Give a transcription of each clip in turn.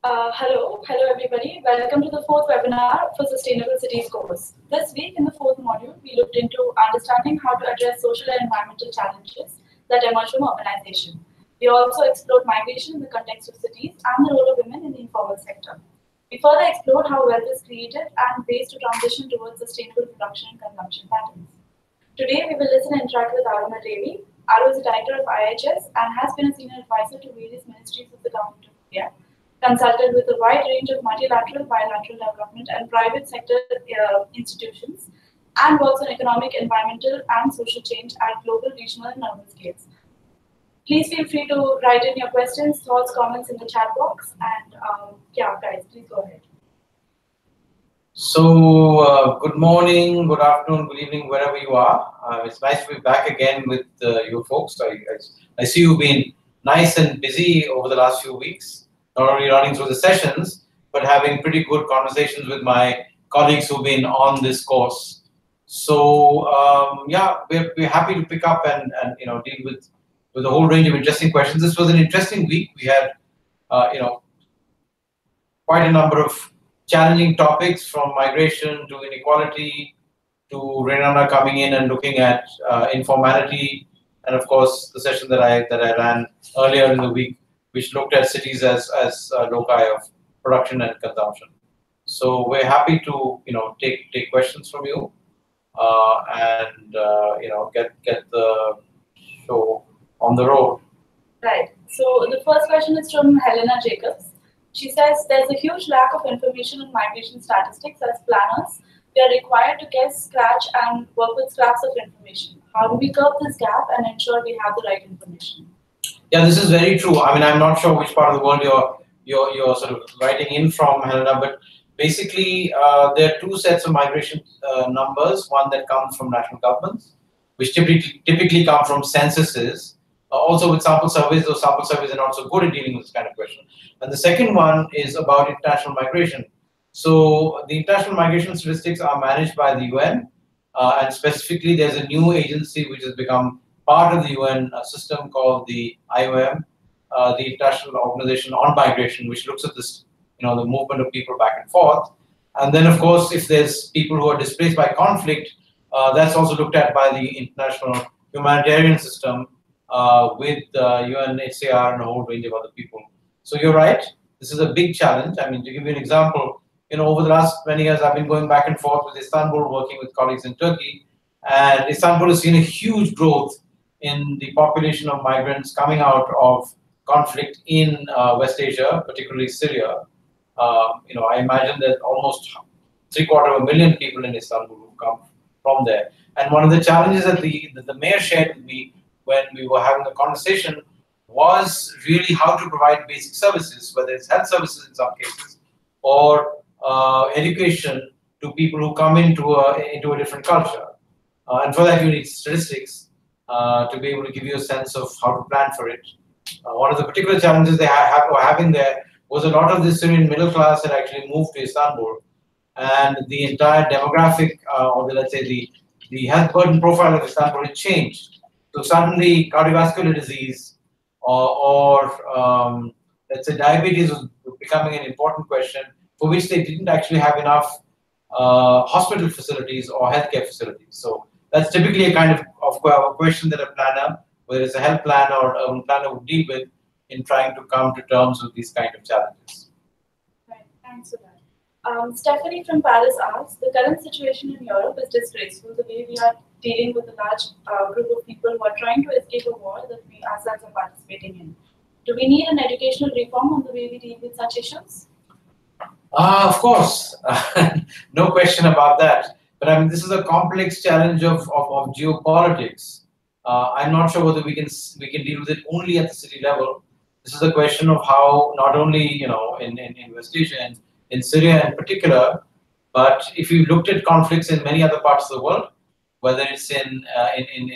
Hello everybody. Welcome to the fourth webinar for Sustainable Cities course. This week in the fourth module, we looked into understanding how to address social and environmental challenges that emerge from urbanization. We also explored migration in the context of cities and the role of women in the informal sector. We further explored how wealth is created and ways to transition towards sustainable production and consumption patterns. Today, we will listen and interact with Aromar Revi. Aro is a director of IHS and has been a senior advisor to various ministries of the government of India, consulted with a wide range of multilateral, bilateral development and private sector institutions, and works on economic, environmental, and social change at global, regional, and urban scales. Please feel free to write in your questions, thoughts, comments in the chat box, and yeah, guys, please go ahead. So, good morning, good afternoon, good evening, wherever you are. It's nice to be back again with you folks. I see you've been nice and busy over the last few weeks, not only running through the sessions, but having pretty good conversations with my colleagues who've been on this course. So, yeah, we're happy to pick up and deal with a whole range of interesting questions. This was an interesting week. We had, quite a number of challenging topics, from migration to inequality to Renana coming in and looking at informality, and of course the session that I ran earlier in the week, which looked at cities as loci of production and consumption. So we're happy to take questions from you and get the show on the road. Right. So the first question is from Helena Jacobs. She says there's a huge lack of information on migration statistics. As planners, we are required to guess, scratch, and work with scraps of information. How do we curb this gap and ensure we have the right information? Yeah, this is very true. I mean, I'm not sure which part of the world you're sort of writing in from, Helena, but basically there are two sets of migration numbers. One that comes from national governments, which typically come from censuses. Also with sample surveys, those sample surveys are not so good at dealing with this kind of question. And the second one is about international migration. So the international migration statistics are managed by the UN, and specifically there's a new agency which has become part of the UN system called the IOM, the International Organization on Migration, which looks at this, the movement of people back and forth. And then, of course, if there's people who are displaced by conflict, that's also looked at by the international humanitarian system with UNHCR and a whole range of other people. So you're right. This is a big challenge. I mean, to give you an example, over the last many years, I've been going back and forth with Istanbul, working with colleagues in Turkey, and Istanbul has seen a huge growth in the population of migrants coming out of conflict in West Asia, particularly Syria. I imagine that almost 750,000 people in Istanbul who come from there. And one of the challenges that the mayor shared with me when we were having a conversation was really how to provide basic services, whether it's health services in some cases or education to people who come into a different culture. And for that, you need statistics to be able to give you a sense of how to plan for it. One of the particular challenges they were having there was a lot of the Syrian middle class had actually moved to Istanbul, and the entire demographic, or let's say the health burden profile of Istanbul had changed. So suddenly cardiovascular disease or let's say diabetes was becoming an important question, for which they didn't actually have enough hospital facilities or healthcare facilities. So that's typically a kind of question that a planner, whether it's a health planner or urban planner, would deal with in trying to come to terms with these kind of challenges. Right, thanks for that. Stephanie from Paris asks, the current situation in Europe is disgraceful, the way we are dealing with a large group of people who are trying to escape a war that we ourselves are participating in. Do we need an educational reform on the way we deal with such issues? Of course, no question about that. But I mean, this is a complex challenge of geopolitics. I'm not sure whether we can deal with it only at the city level. This is a question of how not only in West Asia and in Syria in particular, but if you looked at conflicts in many other parts of the world, whether it's in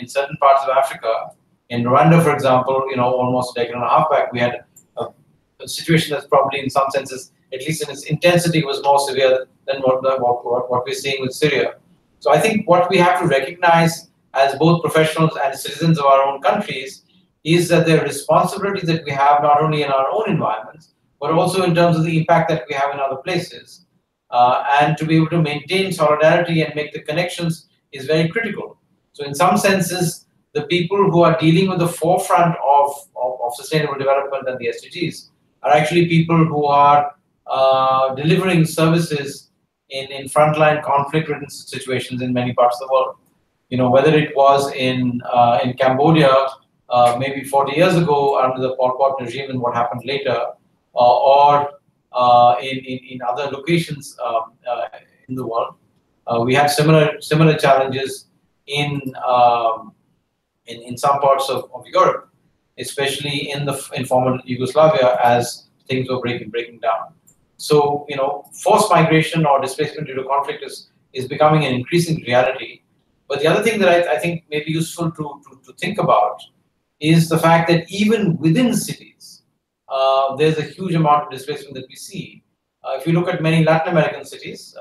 certain parts of Africa, in Rwanda, for example, almost a decade and a half back, we had a situation that's probably in some senses, at least in its intensity, was more severe than what we're seeing with Syria. So I think what we have to recognize as both professionals and citizens of our own countries is that there are responsibilities that we have not only in our own environments, but also in terms of the impact that we have in other places. And to be able to maintain solidarity and make the connections is very critical. So in some senses, the people who are dealing with the forefront of sustainable development and the SDGs are actually people who are delivering services in frontline conflict-ridden situations in many parts of the world. You know, whether it was in Cambodia maybe 40 years ago under the Pol Pot regime and what happened later, or in other locations in the world, we have similar challenges in some parts of Europe, especially in former Yugoslavia, as things were breaking down. So, you know, forced migration or displacement due to conflict is becoming an increasing reality. But the other thing that I think may be useful to think about is the fact that even within cities, there's a huge amount of displacement that we see. If you look at many Latin American cities,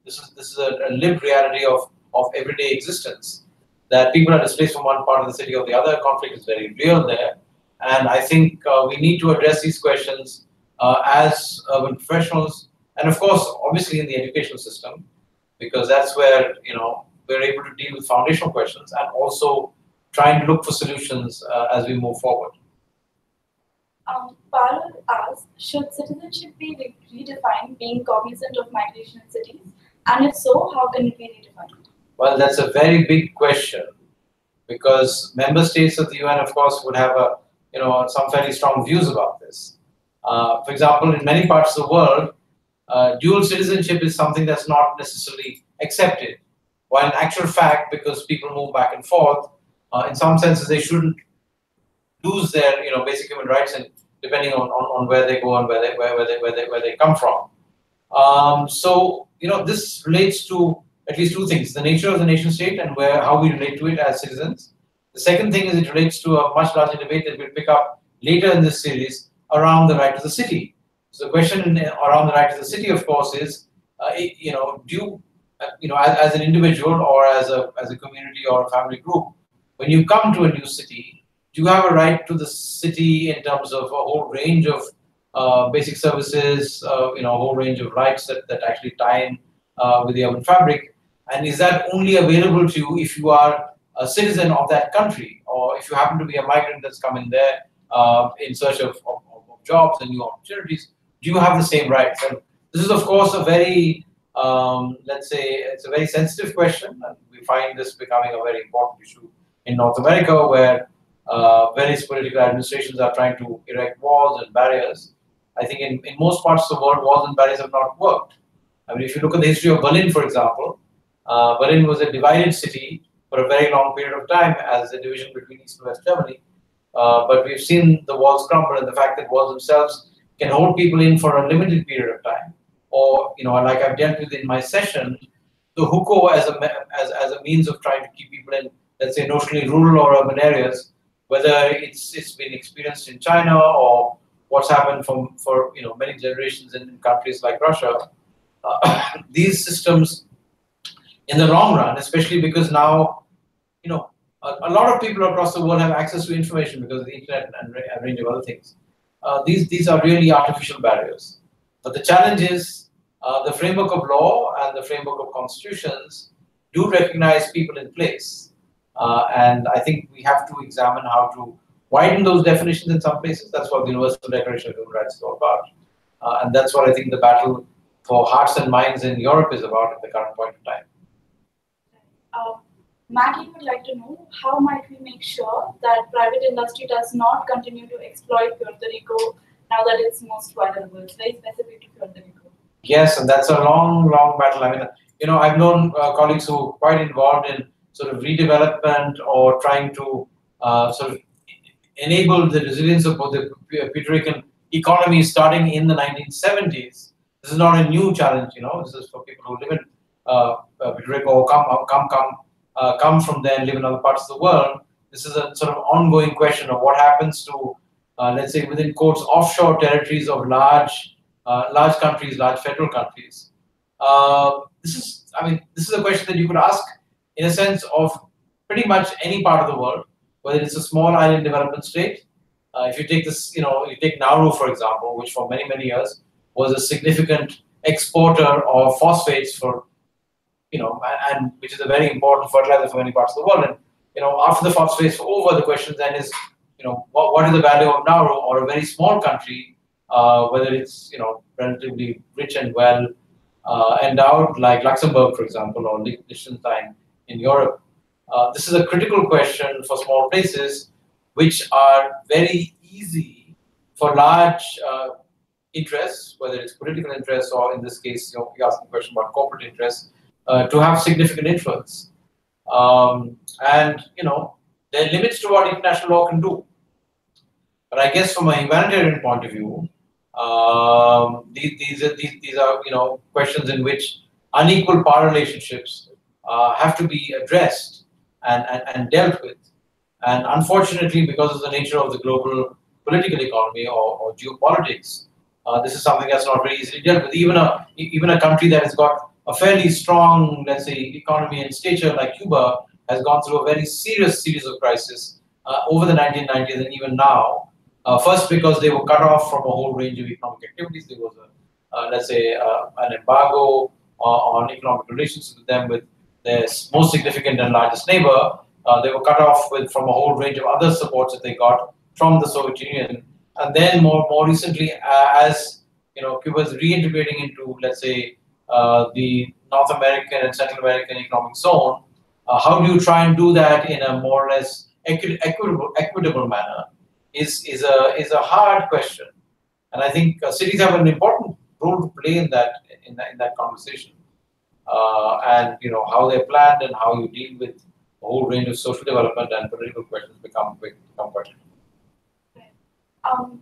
this is a lived reality of everyday existence, that people are displaced from one part of the city or the other. Conflict is very real there. And I think we need to address these questions as urban professionals, and of course, obviously in the educational system, because that's where, you know, we're able to deal with foundational questions and also try and look for solutions as we move forward. Parul asks, should citizenship be redefined, being cognizant of migration in cities? And if so, how can it be redefined? Well, that's a very big question, because member states of the UN, of course, would have some fairly strong views about this. For example, in many parts of the world, dual citizenship is something that's not necessarily accepted. While in actual fact, because people move back and forth, in some senses they shouldn't lose their basic human rights, and depending on where they go and where they come from. So this relates to at least two things: the nature of the nation state and how we relate to it as citizens. The second thing is it relates to a much larger debate that we'll pick up later in this series around the right to the city. So the question around the right to the city, of course, is do you as an individual or as a community or a family group, when you come to a new city, do you have a right to the city in terms of a whole range of basic services, a whole range of rights that actually tie in with the urban fabric? And is that only available to you if you are a citizen of that country, or if you happen to be a migrant that's come in there in search of jobs and new opportunities? Do you have the same rights? And this is, of course, a very, let's say, it's a very sensitive question, and we find this becoming a very important issue in North America, where various political administrations are trying to erect walls and barriers. I think in most parts of the world, walls and barriers have not worked. I mean, if you look at the history of Berlin, for example, Berlin was a divided city for a very long period of time as a division between East and West Germany. But we've seen the walls crumble, and the fact that walls themselves can hold people in for a limited period of time. Or, like I've dealt with in my session, the hukou as a means of trying to keep people in, let's say, notionally rural or urban areas, whether it's been experienced in China or what's happened for many generations in countries like Russia. These systems, in the long run, especially because now, a lot of people across the world have access to information because of the internet and a range of other things. These are really artificial barriers. But the challenge is the framework of law and the framework of constitutions do recognize people in place. And I think we have to examine how to widen those definitions in some places. That's what the Universal Declaration of Human Rights is all about. And that's what I think the battle for hearts and minds in Europe is about at the current point in time. Maggie would like to know, how might we make sure that private industry does not continue to exploit Puerto Rico now that it's most vulnerable? It's very specific to Puerto Rico. Yes, and that's a long battle. I mean, I've known colleagues who are quite involved in sort of redevelopment or trying to sort of enable the resilience of both the Puerto Rican economy starting in the 1970s. This is not a new challenge, This is for people who live in Puerto Rico or come from there and live in other parts of the world. This is a sort of ongoing question of what happens to, let's say, within quotes, offshore territories of large countries, large federal countries. This is a question that you could ask in a sense of pretty much any part of the world, whether it's a small island development state, If you take this, you take Nauru, for example, which for many, many years was a significant exporter of phosphates for, and which is a very important fertilizer for many parts of the world. And, after the phosphates were over, the question then is, what is the value of Nauru, or a very small country, whether it's, relatively rich and well endowed, like Luxembourg, for example, or Liechtenstein in Europe. This is a critical question for small places, which are very easy for large interests, whether it's political interests or, in this case, you asked the question about corporate interests, to have significant influence. And there are limits to what international law can do. But I guess from a humanitarian point of view, these are questions in which unequal power relationships have to be addressed and dealt with. And unfortunately, because of the nature of the global political economy or geopolitics, this is something that's not very easily dealt with. Even a country that has got a fairly strong, let's say, economy and stature like Cuba has gone through a very serious series of crises over the 1990s and even now. First, because they were cut off from a whole range of economic activities. There was let's say, an embargo on economic relations with them, with their most significant and largest neighbor. They were cut off from a whole range of other supports that they got from the Soviet Union. And then more recently, as Cuba is reintegrating into, let's say, the North American and Central American economic zone, how do you try and do that in a more or less equitable manner is a hard question. And I think cities have an important role to play in that conversation. And how they're planned and how you deal with a whole range of social development and political questions become quite.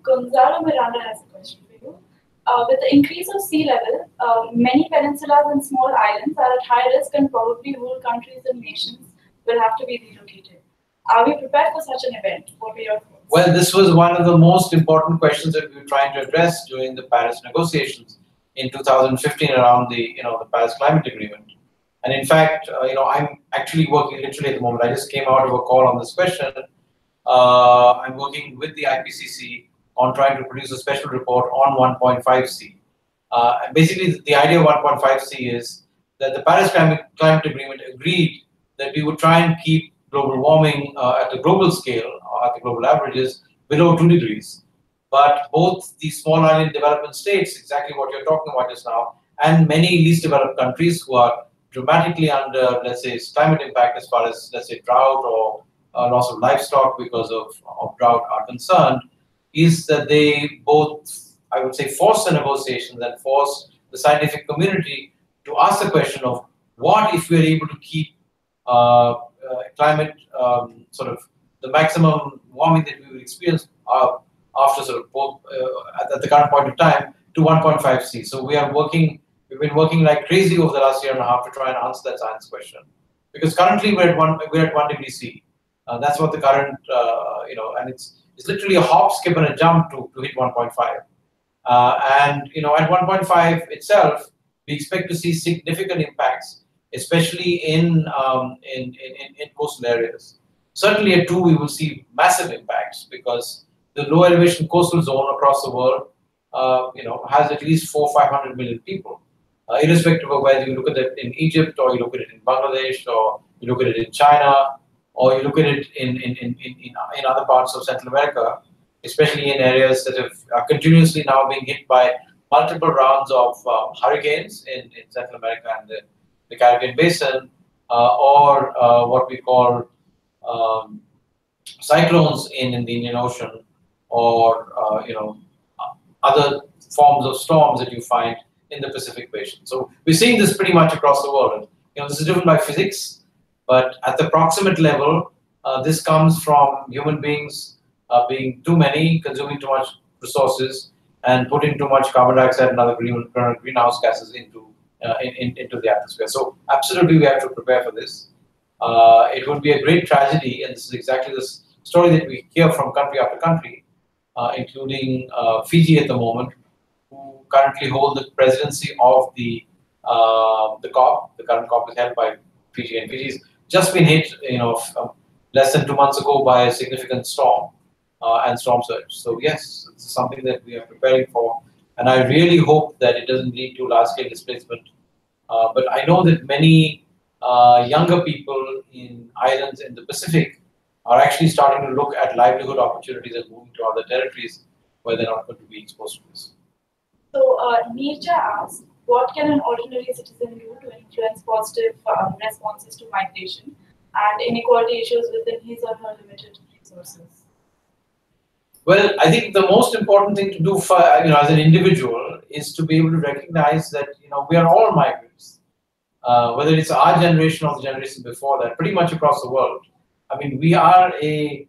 Gonzalo Miranda has a question for you. With the increase of sea level, many peninsulas and small islands are at high risk, and probably whole countries and nations will have to be relocated. Are we prepared for such an event? What are your thoughts? Well, this was one of the most important questions that we were trying to address during the Paris negotiations in 2015 around the Paris Climate Agreement. And in fact, I'm actually working literally at the moment. I just came out of a call on this question. I'm working with the IPCC on trying to produce a special report on 1.5C. And basically, the idea of 1.5C is that the Paris Climate Agreement agreed that we would try and keep global warming at the global scale, at the global averages, below 2 degrees. But both the small island development states, exactly what you're talking about just now, and many least developed countries who are dramatically under, let's say, climate impact as far as, let's say, drought or loss of livestock because of drought are concerned, is that they both, I would say, force the negotiations and force the scientific community to ask the question of what if we're able to keep climate sort of the maximum warming that we will experience after sort of both, at the current point of time to 1.5C. So we've been working like crazy over the last year and a half to try and answer that science question, because currently we're at 1 degree C. That's what the current and it's literally a hop, skip, and a jump to hit 1.5. And at 1.5 itself, we expect to see significant impacts, especially in coastal areas. Certainly at 2, we will see massive impacts because the low elevation coastal zone across the world, has at least 400-500 million people, irrespective of whether you look at it in Egypt or you look at it in Bangladesh or you look at it in China or you look at it in other parts of Central America, especially in areas that are continuously now being hit by multiple rounds of hurricanes in Central America and the Caribbean Basin, or what we call cyclones in the Indian Ocean, or other forms of storms that you find in the Pacific Basin. So we're seeing this pretty much across the world. This is driven by physics, but at the proximate level, this comes from human beings being too many, consuming too much resources, and putting too much carbon dioxide and other greenhouse gases into the atmosphere. So absolutely, we have to prepare for this. It would be a great tragedy, and this is exactly the story that we hear from country after country, including Fiji at the moment, who currently hold the presidency of the COP. The current COP is held by Fiji, and Fiji's just been hit, less than 2 months ago by a significant storm. and storm surge. So yes, it's something that we are preparing for, and I really hope that it doesn't lead to large-scale displacement. But I know that many younger people in islands in the Pacific are actually starting to look at livelihood opportunities and moving to other territories where they're not going to be exposed to this. So Neerja asks, what can an ordinary citizen do to influence positive responses to migration and inequality issues within his or her limited resources? Well, I think the most important thing to do for, as an individual is to be able to recognize that, we are all migrants. Whether it's our generation or the generation before that, pretty much across the world. I mean, we are a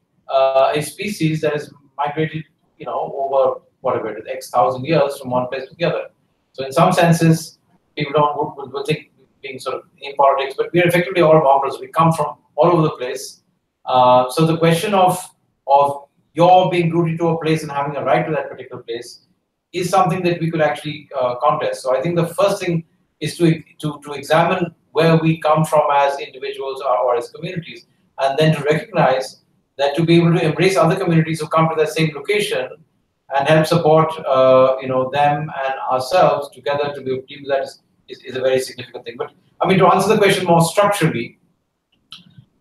species that has migrated, over whatever it is, X thousand years from one place to the other. So in some senses, people will think being sort of in politics, but we are effectively all mongrels. We come from all over the place. So the question of your being rooted to a place and having a right to that particular place is something that we could actually contest. So I think the first thing is to examine where we come from as individuals or as communities, and then to recognize that to be able to embrace other communities who come to that same location and help support them and ourselves together to be able to do that is a very significant thing. But I mean, to answer the question more structurally,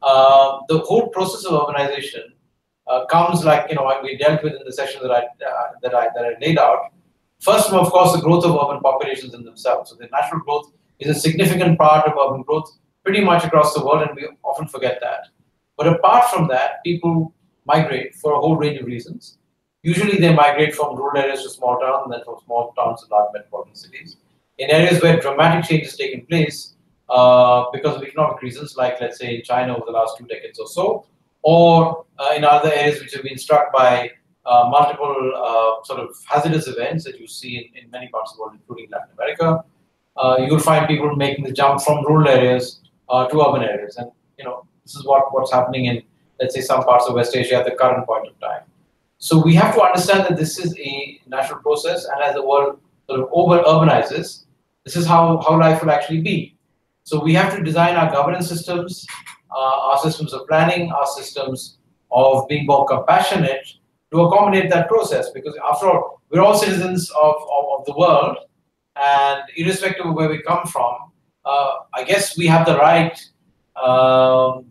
the whole process of urbanization comes like we dealt with in the session that I laid out. First, of course, the growth of urban populations in themselves. So the natural growth is a significant part of urban growth pretty much across the world, and we often forget that. But apart from that, people migrate for a whole range of reasons. Usually they migrate from rural areas to small towns, and then from small towns to large metropolitan cities. In areas where dramatic change has taken place because of economic reasons, like let's say in China over the last 2 decades or so, or in other areas which have been struck by multiple sort of hazardous events that you see in many parts of the world, including Latin America. You'll find people making the jump from rural areas to urban areas, and this is what's happening in, let's say, some parts of West Asia at the current point of time. So we have to understand that this is a natural process, and as the world sort of urbanizes, this is how life will actually be. So we have to design our governance systems, our systems of planning, our systems of being more compassionate to accommodate that process, because after all, we're all citizens of the world, and irrespective of where we come from, I guess we have the right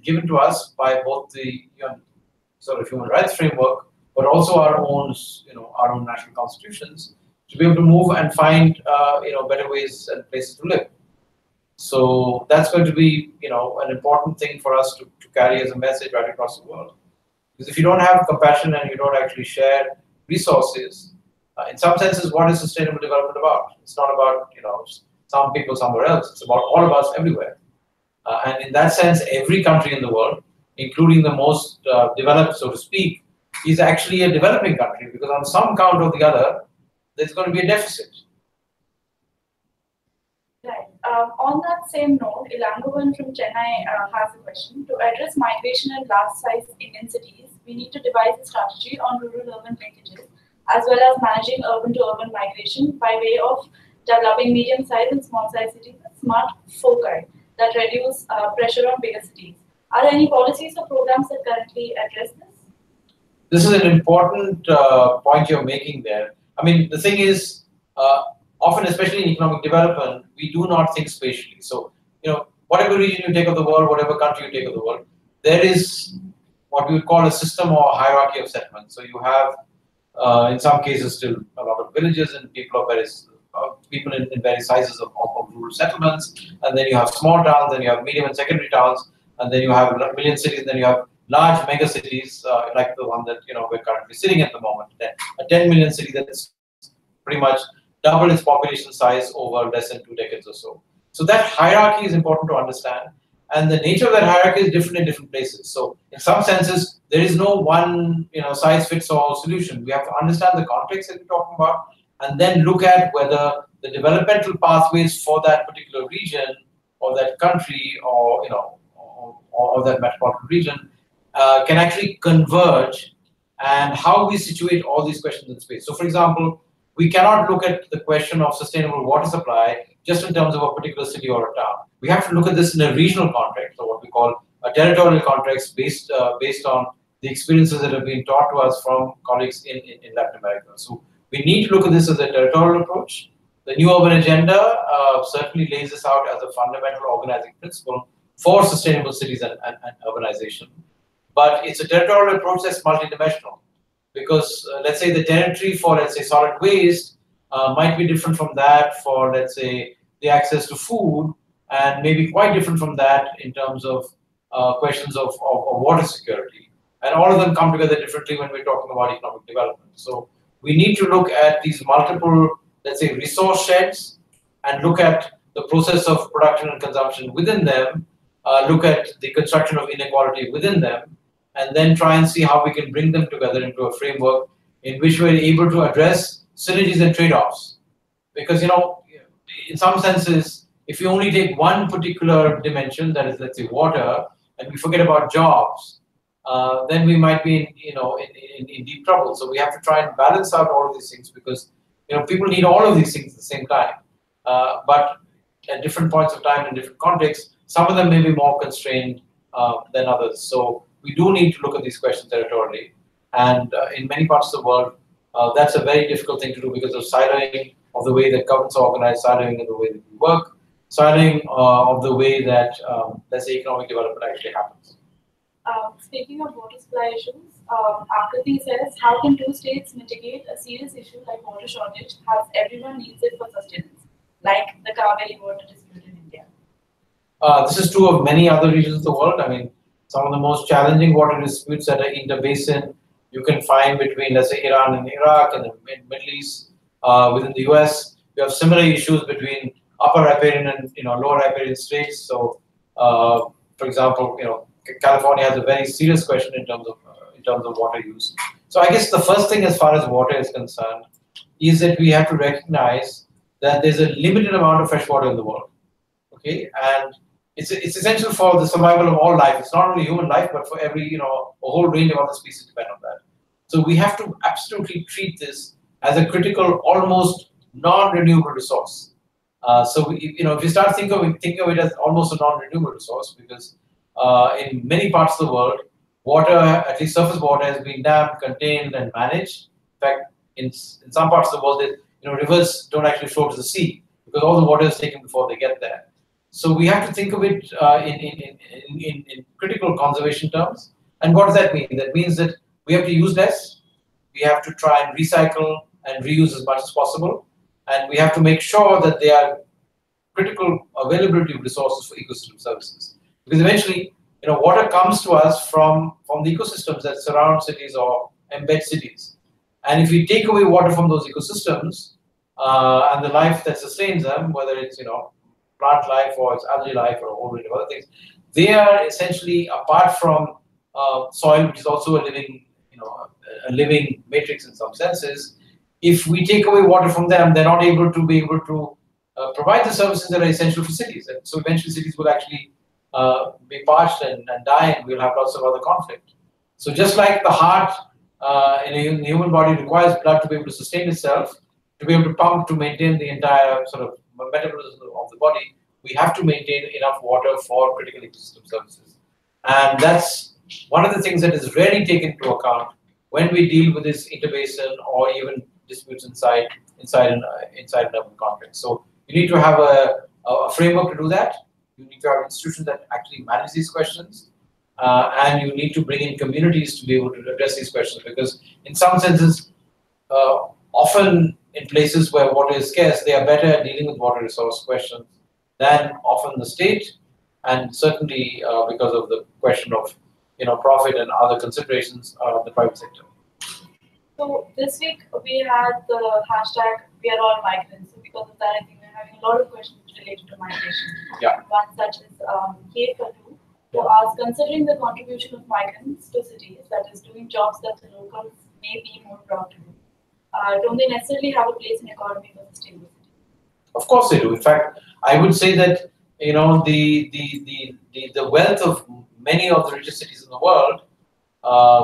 given to us by both the sort of human rights framework, but also our own national constitutions, to be able to move and find better ways and places to live. So that's going to be an important thing for us to carry as a message right across the world. Because if you don't have compassion and you don't actually share resources, in some senses, what is sustainable development about? It's not about some people somewhere else. It's about all of us everywhere. And in that sense, every country in the world, including the most developed, so to speak, is actually a developing country, because on some count or the other, there's going to be a deficit. Right. On that same note, Ilangovan from Chennai has a question. To address migration in large-sized Indian cities, we need to devise a strategy on rural-urban linkages, as well as managing urban-to-urban migration by way of developing medium-sized and small-sized cities with smart foci that reduce pressure on bigger cities. Are there any policies or programs that currently address this? This is an important point you're making there. I mean, the thing is, often, especially in economic development, we do not think spatially. So, whatever region you take of the world, whatever country you take of the world, there is what we would call a system or a hierarchy of settlement. So you have, in some cases, still a lot of villages and people of various people in various sizes of rural settlements, and then you have small towns, then you have medium and secondary towns, and then you have million cities, and then you have large mega cities like the one that we're currently sitting at the moment. A 10 million city that's pretty much double its population size over less than 2 decades or so. So that hierarchy is important to understand, and the nature of that hierarchy is different in different places. So in some senses, there is no one size fits all solution. We have to understand the context that we're talking about, and then look at whether the developmental pathways for that particular region or that country or or that metropolitan region can actually converge, and how we situate all these questions in space. So for example, we cannot look at the question of sustainable water supply just in terms of a particular city or a town. We have to look at this in a regional context, or what we call a territorial context based on the experiences that have been taught to us from colleagues in Latin America. So we need to look at this as a territorial approach. The New Urban Agenda certainly lays this out as a fundamental organizing principle for sustainable cities and urbanization. But it's a territorial approach that's multidimensional, because let's say the territory for, let's say, solid waste might be different from that for, let's say, the access to food, and maybe quite different from that in terms of questions of water security. And all of them come together differently when we're talking about economic development. So we need to look at these multiple, let's say, resource sheds, and look at the process of production and consumption within them, look at the construction of inequality within them, and then try and see how we can bring them together into a framework in which we're able to address synergies and trade-offs. Because, you know, in some senses, if you only take one particular dimension, that is, let's say, water, and we forget about jobs, then we might be in deep trouble. So we have to try and balance out all of these things, because, you know, people need all of these things at the same time. But at different points of time in different contexts, some of them may be more constrained than others. So we do need to look at these questions territorially. And in many parts of the world, that's a very difficult thing to do because of siloing of the way that governments are organized, siloing of the way that we work, siloing of the way that, let's say, economic development actually happens. Speaking of water supply issues, Akriti says, how can two states mitigate a serious issue like water shortage as everyone needs it for sustenance, like the Kaveri water dispute in India? This is true of many other regions of the world. I mean, some of the most challenging water disputes that are inter-basin you can find between, let's say, Iran and Iraq and the Middle East. Within the US, you have similar issues between upper riparian and lower riparian states. So, for example, California has a very serious question in terms of water use. So I guess the first thing as far as water is concerned is that we have to recognize that there's a limited amount of fresh water in the world. Okay, and it's essential for the survival of all life. It's not only human life, but for every a whole range of other species depend on that. So we have to absolutely treat this as a critical, almost non-renewable resource. So if you start thinking of it as almost a non-renewable resource, because in many parts of the world, water, at least surface water, has been dammed, contained, and managed. In fact, in some parts of the world, rivers don't actually flow to the sea because all the water is taken before they get there. So we have to think of it in critical conservation terms. And what does that mean? That means that we have to use less. We have to try and recycle and reuse as much as possible. And we have to make sure that they are critical availability of resources for ecosystem services. Because eventually, water comes to us from the ecosystems that surround cities or embed cities. And if we take away water from those ecosystems and the life that sustains them, whether it's plant life or it's algae life or a whole range of other things, they are essentially, apart from soil, which is also a living matrix in some senses. If we take away water from them, they're not able to provide the services that are essential for cities. And so eventually cities will actually be parched and die, and we'll have lots of other conflict. So just like the heart in the human body requires blood to be able to sustain itself, to be able to pump, to maintain the entire sort of metabolism of the body, we have to maintain enough water for critical ecosystem services. And that's one of the things that is rarely taken into account when we deal with this interbasin or even disputes inside an urban context. So you need to have a framework to do that. You need to have institutions that actually manage these questions. And you need to bring in communities to be able to address these questions, because in some senses, often in places where water is scarce, they are better at dealing with water resource questions than often the state, and certainly because of the question of profit and other considerations of the private sector. So this week we had the hashtag "We are all migrants." So because of that, I think we're having a lot of questions related to migration. Yeah. One such is K2 to ask, considering the contribution of migrants to cities, that is doing jobs that the locals may be more proud to do, don't they necessarily have a place in economy for sustainability? Of course they do. In fact, I would say that the wealth of many of the richest cities in the world,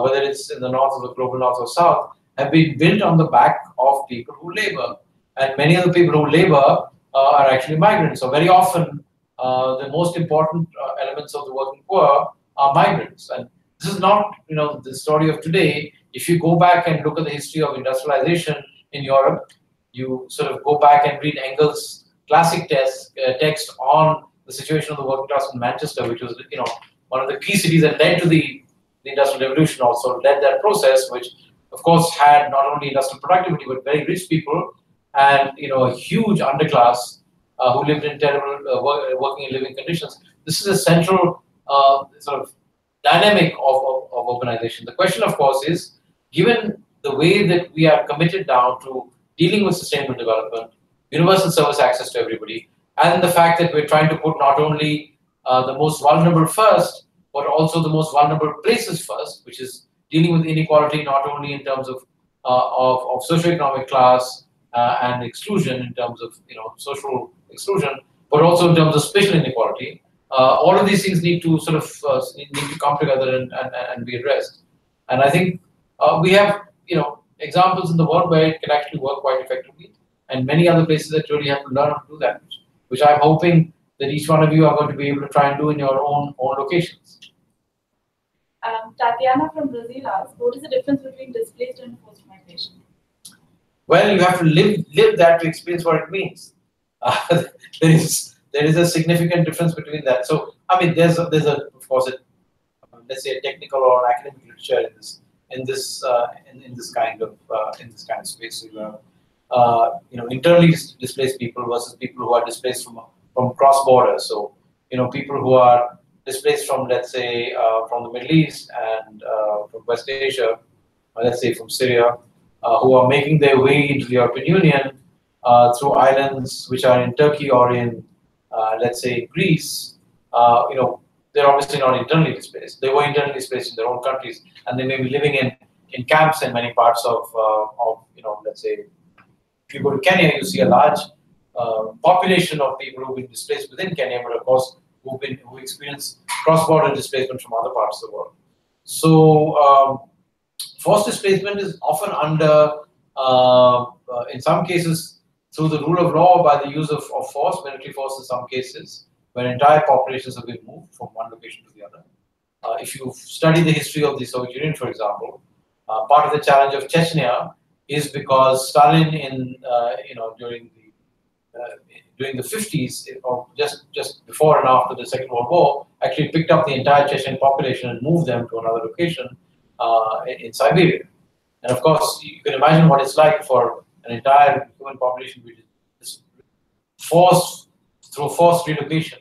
whether it's in the north or the global north or south, have been built on the back of people who labor. And many of the people who labor are actually migrants. So very often, the most important elements of the working poor are migrants. And This is not, the story of today. If you go back and look at the history of industrialization in Europe, you sort of go back and read Engels' classic text on the situation of the working class in Manchester, which was, one of the key cities that led to the Industrial Revolution, also led that process, which of course had not only industrial productivity but very rich people and a huge underclass who lived in terrible working and living conditions. This is a central sort of dynamic of urbanization. The question, of course, is given the way that we are committed now to dealing with sustainable development, universal service access to everybody, and the fact that we're trying to put not only the most vulnerable first, but also the most vulnerable places first, which is dealing with inequality not only in terms of socioeconomic class and exclusion in terms of social exclusion, but also in terms of spatial inequality. All of these things need to sort of need to come together and be addressed. And I think we have examples in the world where it can actually work quite effectively, and many other places that really have to learn how to do that, which I'm hoping that each one of you are going to be able to try and do in your own locations. Tatiana from Brazil asks, what is the difference between displaced and forced migration? Well, you have to live that to experience what it means. There is a significant difference between that. So, I mean, there's of course, let's say a technical or an academic literature in this kind of space. So you have, internally displaced people versus people who are displaced from cross borders. So, people who are displaced from, let's say, from the Middle East and from West Asia, or let's say from Syria, who are making their way into the European Union through islands which are in Turkey or in, let's say, Greece. They're obviously not internally displaced. They were internally displaced in their own countries, and they may be living in camps in many parts of let's say, if you go to Kenya, you see a large population of people who've been displaced within Kenya, but of course who experience cross-border displacement from other parts of the world. So forced displacement is often under, in some cases, through the rule of law by the use of force, military force in some cases, where entire populations have been moved from one location to the other. If you study the history of the Soviet Union, for example, part of the challenge of Chechnya is because Stalin, during the 50s, or just before and after the Second World War, actually picked up the entire Chechen population and moved them to another location in Siberia. And of course, you can imagine what it's like for an entire human population which is forced through forced relocation.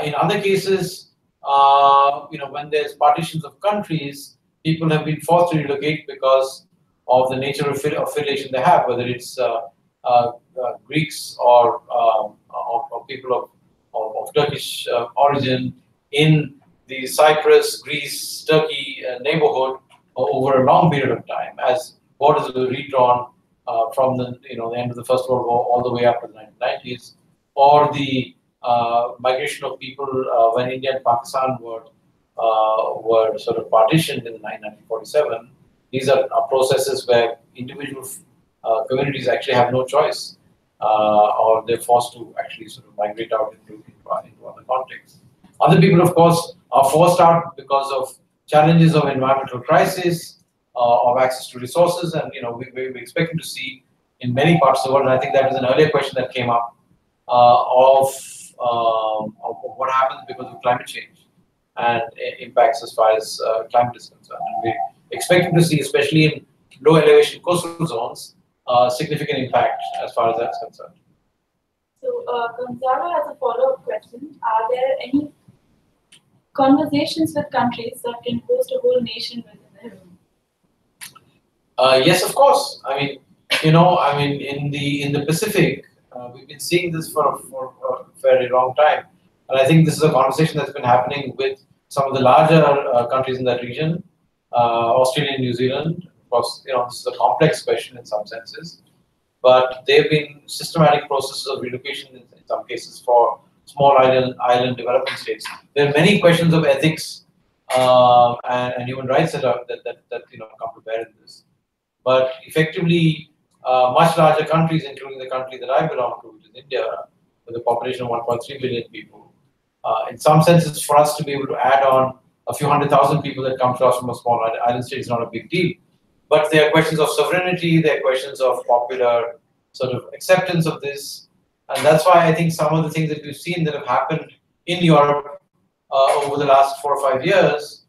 In other cases, when there's partitions of countries, people have been forced to relocate because of the nature of affiliation they have, whether it's Greeks or people of Turkish origin in the Cyprus, Greece, Turkey neighborhood over a long period of time, as borders were redrawn from the end of the First World War all the way up to the 1990s, or the migration of people when India and Pakistan were sort of partitioned in 1947. These are processes where individual communities actually have no choice, or they're forced to actually sort of migrate out into other contexts. Other people, of course, are forced out because of challenges of environmental crisis, of access to resources, and we're expecting to see in many parts of the world. And I think that was an earlier question that came up of what happens because of climate change and impacts as far as climate is concerned. And we're expecting to see, especially in low elevation coastal zones, significant impact as far as that's concerned. So Gonzalo has a follow-up question. Are there any conversations with countries that can host a whole nation within their room? Yes, of course. I mean, in the Pacific, we've been seeing this for a very long time, and I think this is a conversation that's been happening with some of the larger countries in that region, Australia and New Zealand. Of course, this is a complex question in some senses, but there have been systematic processes of relocation in some cases for small island developing states. There are many questions of ethics and human rights that come to bear in this. But effectively, much larger countries, including the country that I belong to, which is India, with a population of 1.3 billion people, in some senses, for us to be able to add on a few 100,000 people that come to us from a small island state is not a big deal. But there are questions of sovereignty, there are questions of popular sort of acceptance of this. And that's why I think some of the things that we've seen that have happened in Europe over the last 4 or 5 years,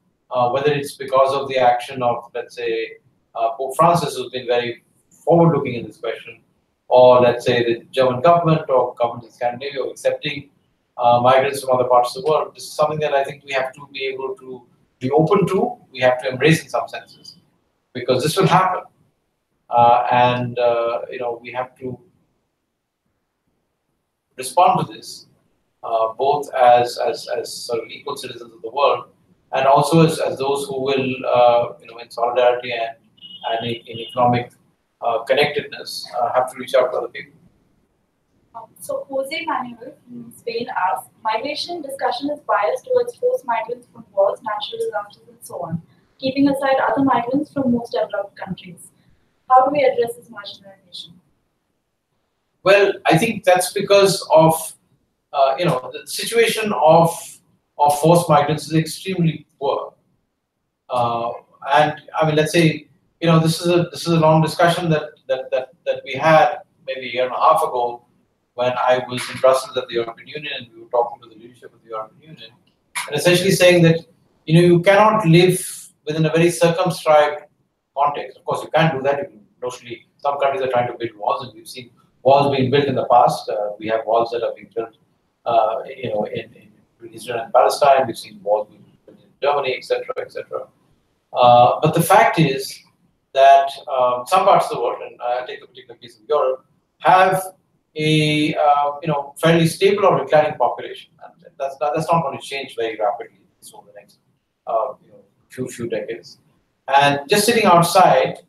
whether it's because of the action of, let's say, Pope Francis, who's been very forward-looking in this question, or let's say the German government or government in Scandinavia accepting migrants from other parts of the world. This is something that I think we have to be able to be open to. We have to embrace in some senses, because this will happen, and we have to respond to this, both as sort of equal citizens of the world, and also as those who will, in solidarity and in economic connectedness, have to reach out to other people. So Jose Manuel from Spain asks, migration discussion is biased towards forced migrants from wars, natural disasters, and so on, keeping aside other migrants from most developed countries. How do we address this marginalization? Well, I think that's because of the situation of forced migrants is extremely poor, and I mean, let's say this is a long discussion that we had maybe a year and a half ago when I was in Brussels at the European Union, and we were talking to the leadership of the European Union, and essentially saying that you cannot live within a very circumscribed context. Of course, you can't do that. Notionally, some countries are trying to build walls, and we've seen walls being built in the past. We have walls that are being built, in Israel and Palestine. We've seen walls being built in Germany, etc., etc. But the fact is that some parts of the world, and I take a particular case of Europe, have a fairly stable or declining population, and that's not going to change very rapidly over the next few decades. And just sitting outside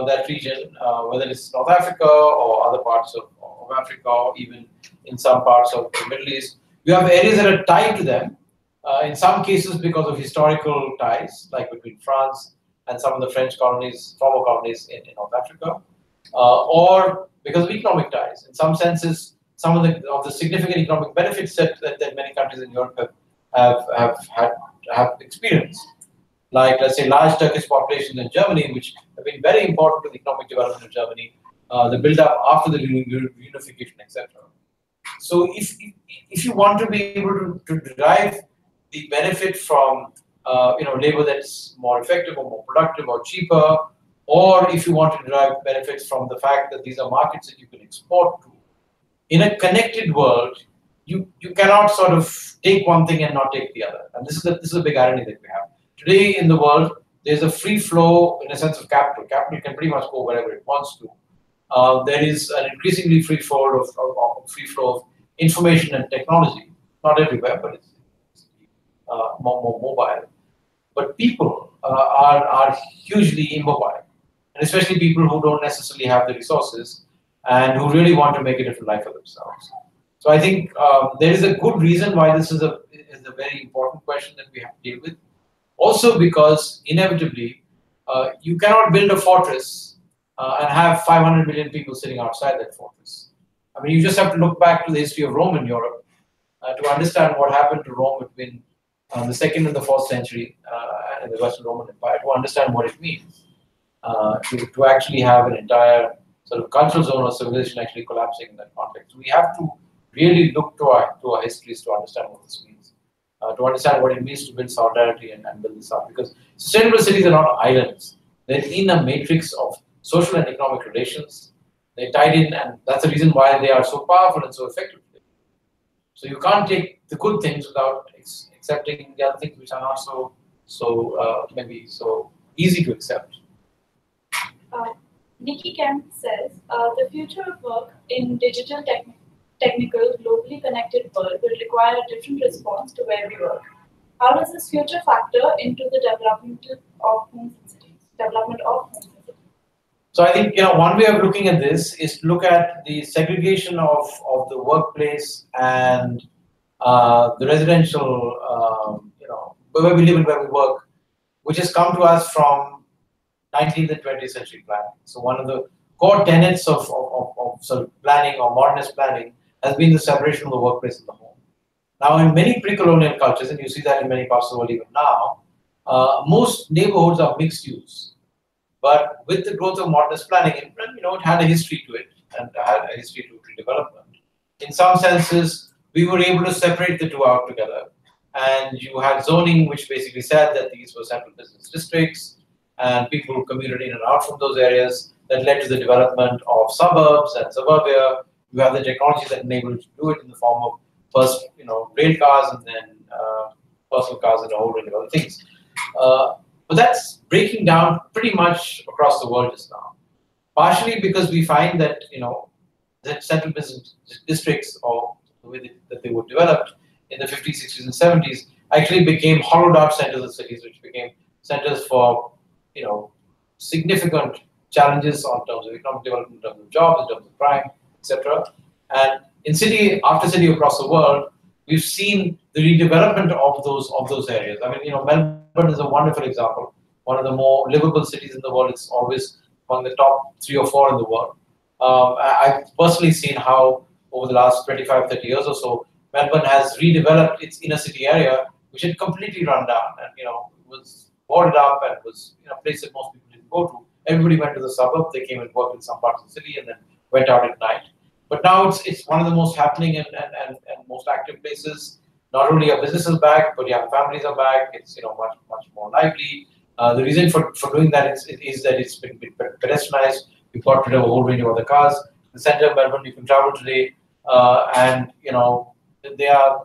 that region, whether it's North Africa or other parts of Africa, or even in some parts of the Middle East, you have areas that are tied to them. In some cases, because of historical ties, like between France and some of the French colonies, former colonies in North Africa, or because of economic ties. In some senses, some of the significant economic benefits that many countries in Europe have experienced, like, let's say, large Turkish populations in Germany, which have been very important to the economic development of Germany, the build-up after the reunification, etc. So, if you want to be able to derive the benefit from labor that's more effective or more productive or cheaper, or if you want to derive benefits from the fact that these are markets that you can export to, in a connected world, you cannot sort of take one thing and not take the other. And this is a big irony that we have. Today in the world, there's a free flow, in a sense, of capital. Capital can pretty much go wherever it wants to. There is an increasingly free flow of information and technology. Not everywhere, but it's more mobile. But people are hugely immobile, and especially people who don't necessarily have the resources and who really want to make a different life for themselves. So I think there is a good reason why this is a very important question that we have to deal with. Also, because inevitably you cannot build a fortress and have 500 million people sitting outside that fortress. I mean, you just have to look back to the history of Rome in Europe to understand what happened to Rome between the 2nd and the 4th century in the Western Roman Empire, to understand what it means to actually have an entire sort of cultural zone or civilization actually collapsing in that context. We have to really look to our histories to understand what this means, to understand what it means to build solidarity and build this up. Because sustainable cities are not islands. They're in a matrix of social and economic relations. They're tied in, and that's the reason why they are so powerful and so effective. So you can't take the good things without accepting the other things which are not maybe so easy to accept. Nikki Kemp says, the future of work in digital, technical, globally connected world will require a different response to where we work. How does this future factor into the development of homes and cities? So I think one way of looking at this is to look at the segregation of the workplace and the residential, where we live and where we work, which has come to us from 19th and 20th century planning. So one of the core tenets of sort of planning or modernist planning has been the separation of the workplace and the home. Now, in many pre-colonial cultures, and you see that in many parts of the world even now, most neighborhoods are mixed use. But with the growth of modernist planning, it had a history to it and had a history to redevelopment. In some senses, we were able to separate the two out together. And you had zoning, which basically said that these were central business districts, and people commuted in and out from those areas. That led to the development of suburbs and suburbia. You have the technology that enabled you to do it in the form of first, rail cars and then personal cars and a whole range of other things. But that's breaking down pretty much across the world just now. Partially because we find that, that central business districts, or the way that they were developed in the 50s, 60s, and 70s, actually became hollowed out centers of cities, which became centers for, significant challenges on terms of economic development, in terms of jobs, in terms of crime, etc. And in city after city across the world, we've seen the redevelopment of those areas. I mean, Melbourne is a wonderful example. One of the more livable cities in the world. It's always among the top 3 or 4 in the world. I've personally seen how over the last 25, 30 years or so, Melbourne has redeveloped its inner city area, which had completely run down and was boarded up and was a place that most people didn't go to. Everybody went to the suburb. They came and worked in some parts of the city and then went out at night. But now it's one of the most happening and most active places. Not only are businesses back, but young families are back. It's much more lively. The reason for doing that is that it's been pedestrianized. We've got rid of a whole range of other cars. In the center of Melbourne, you can travel today, and they are,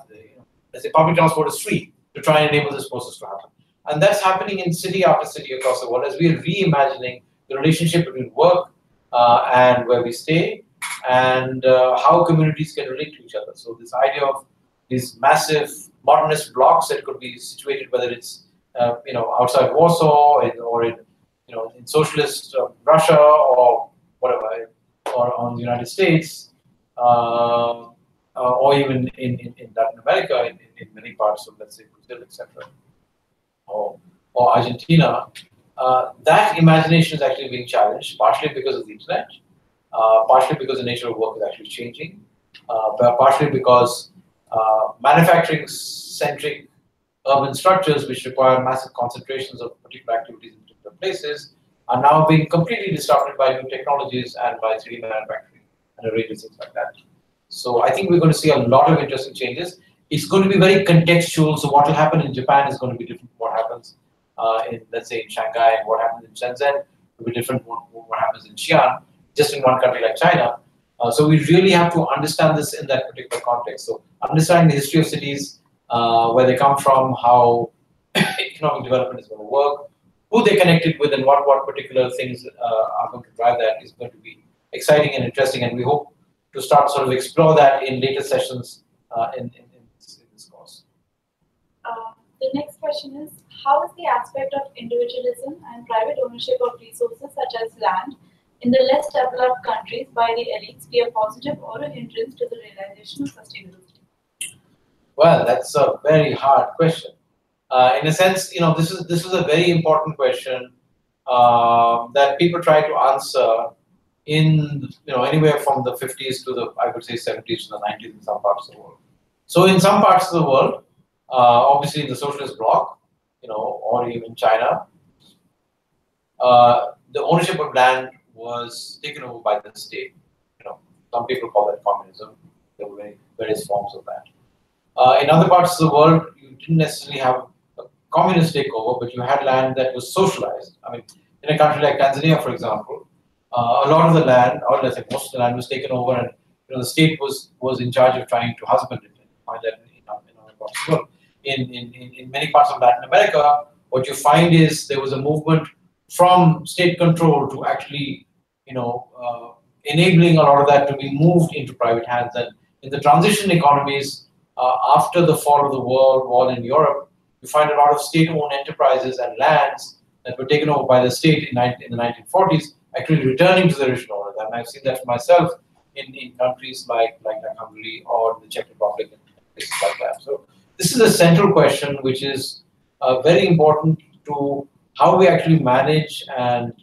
let's say, public transport is free to try and enable this process to happen. And that's happening in city after city across the world as we are reimagining the relationship between work and where we stay, and how communities can relate to each other. So this idea of these massive modernist blocks that could be situated, whether it's outside Warsaw or in socialist Russia or whatever, or on the United States, or even in Latin America, in many parts of, let's say, Brazil, etc., or Argentina, that imagination is actually being challenged, partially because of the internet, partially because the nature of work is actually changing, but partially because manufacturing-centric urban structures, which require massive concentrations of particular activities in particular places, are now being completely disrupted by new technologies and by 3D manufacturing and a range of things like that. So I think we're going to see a lot of interesting changes. It's going to be very contextual. So what will happen in Japan is going to be different from what happens let's say, in Shanghai, and what happens in Shenzhen will be different from what happens in Xi'an, just in one country like China. So we really have to understand this in that particular context. So understanding the history of cities, where they come from, how economic development is going to work, who they connected with, and what particular things are going to drive that is going to be exciting and interesting. And we hope to start sort of explore that in later sessions in this course. The next question is, how is the aspect of individualism and private ownership of resources such as land in the less developed countries by the elites be a positive or a hindrance to the realization of sustainability? Well, that's a very hard question. In a sense, this is a very important question that people try to answer in anywhere from the 50s to the, I would say, 70s to the 90s in some parts of the world. So in some parts of the world, obviously in the socialist bloc, or even China, the ownership of land was taken over by the state. Some people call that communism. There were various forms of that. In other parts of the world, you didn't necessarily have a communist takeover, but you had land that was socialized. I mean, in a country like Tanzania, for example, a lot of the land, or let's say most of the land, was taken over, and the state was in charge of trying to husband it. And find that in other parts of the world. In many parts of Latin America, what you find is there was a movement from state control to actually, enabling a lot of that to be moved into private hands. And in the transition economies, after the fall of the wall in Europe, you find a lot of state-owned enterprises and lands that were taken over by the state in the 1940s, actually returning to the original owner. And I've seen that for myself in countries like Hungary or the Czech Republic and places like that. So this is a central question, which is very important to how we actually manage and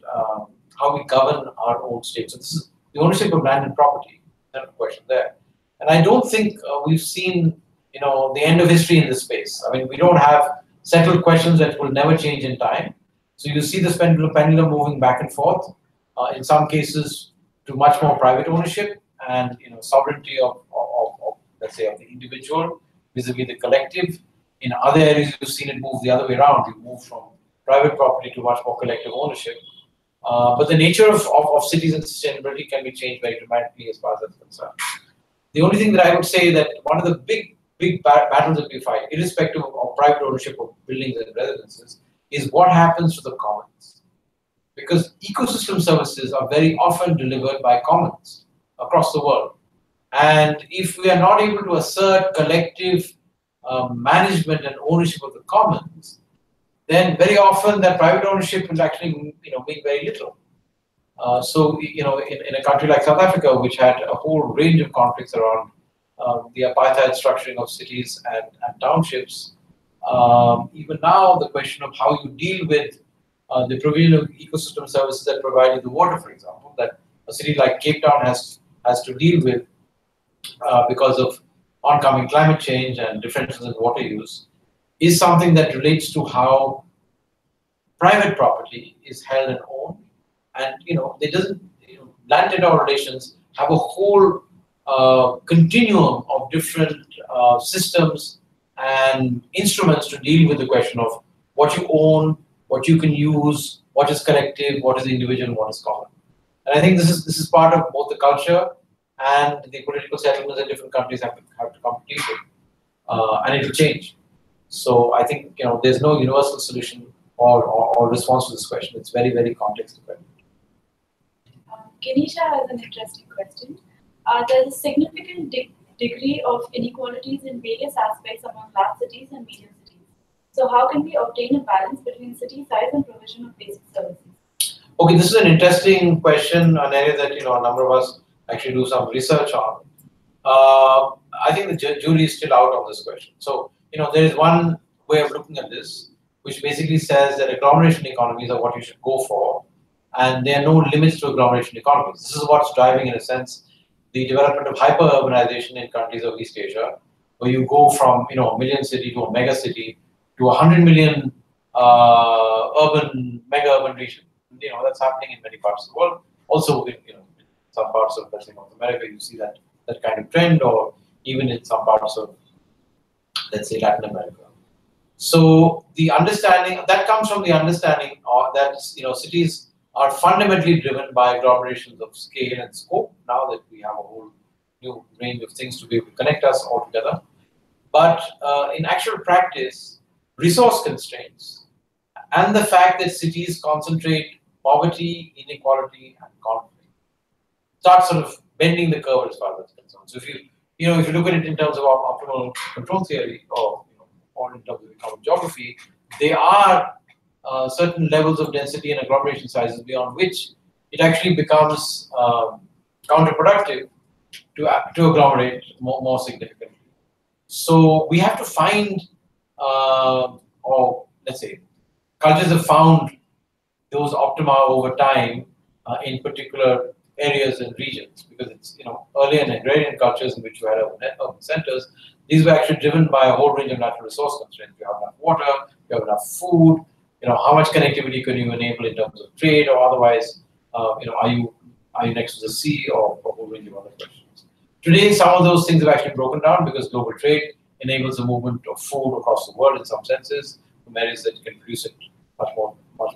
how we govern our own state. So this is the ownership of land and property. Central question there. And I don't think we've seen the end of history in this space. I mean, we don't have settled questions that will never change in time. So you see this pendulum moving back and forth. In some cases, to much more private ownership and sovereignty of let's say of the individual vis-a-vis the collective. In other areas, you've seen it move the other way around. You move from private property to much more collective ownership. But the nature of cities and sustainability can be changed very dramatically as far as that's concerned. The only thing that I would say that one of the big battles that we fight, irrespective of private ownership of buildings and residences, is what happens to the commons. Because ecosystem services are very often delivered by commons across the world. And if we are not able to assert collective management and ownership of the commons, then very often that private ownership will actually mean very little. So in a country like South Africa, which had a whole range of conflicts around the apartheid structuring of cities and townships, even now the question of how you deal with the provision of ecosystem services that provide you the water, for example, that a city like Cape Town has to deal with because of oncoming climate change and differences in water use, is something that relates to how private property is held and owned. And they doesn't land tenure relations have a whole continuum of different systems and instruments to deal with the question of what you own, what you can use, what is collective, what is individual, and what is common. And I think this is part of both the culture and the political settlements that different countries have to compete with, and it will change. So I think there's no universal solution or response to this question. It's very, very context dependent. Kenisha has an interesting question. There's a significant degree of inequalities in various aspects among large cities and medium cities. So how can we obtain a balance between city size and provision of basic services? Okay, this is an interesting question, an area that a number of us actually do some research on. I think the jury is still out on this question. So there is one way of looking at this, which basically says that agglomeration economies are what you should go for, and there are no limits to agglomeration economies. This is what's driving, in a sense, the development of hyper-urbanization in countries of East Asia, where you go from a million city to a mega city to 100 million mega-urban region. That's happening in many parts of the world. Also, in some parts of North America, you see that kind of trend, or even in some parts of, let's say, Latin America. So the understanding that comes from the understanding that cities are fundamentally driven by agglomerations of scale and scope. Now that we have a whole new range of things to be able to connect us all together, but in actual practice, resource constraints and the fact that cities concentrate poverty, inequality, and conflict start sort of bending the curve as far as that's concerned. So if you look at it in terms of optimal control theory or in terms of economic geography, there are certain levels of density and agglomeration sizes beyond which it actually becomes counterproductive to agglomerate more significantly. So we have to find, or let's say, cultures have found those optima over time in particular areas and regions, because it's earlier in agrarian cultures in which you had urban centers, these were actually driven by a whole range of natural resource constraints. You have enough water, you have enough food, how much connectivity can you enable in terms of trade, or otherwise, are you next to the sea, or a whole range of other questions. Today, some of those things have actually broken down because global trade enables the movement of food across the world in some senses, from areas that can produce it much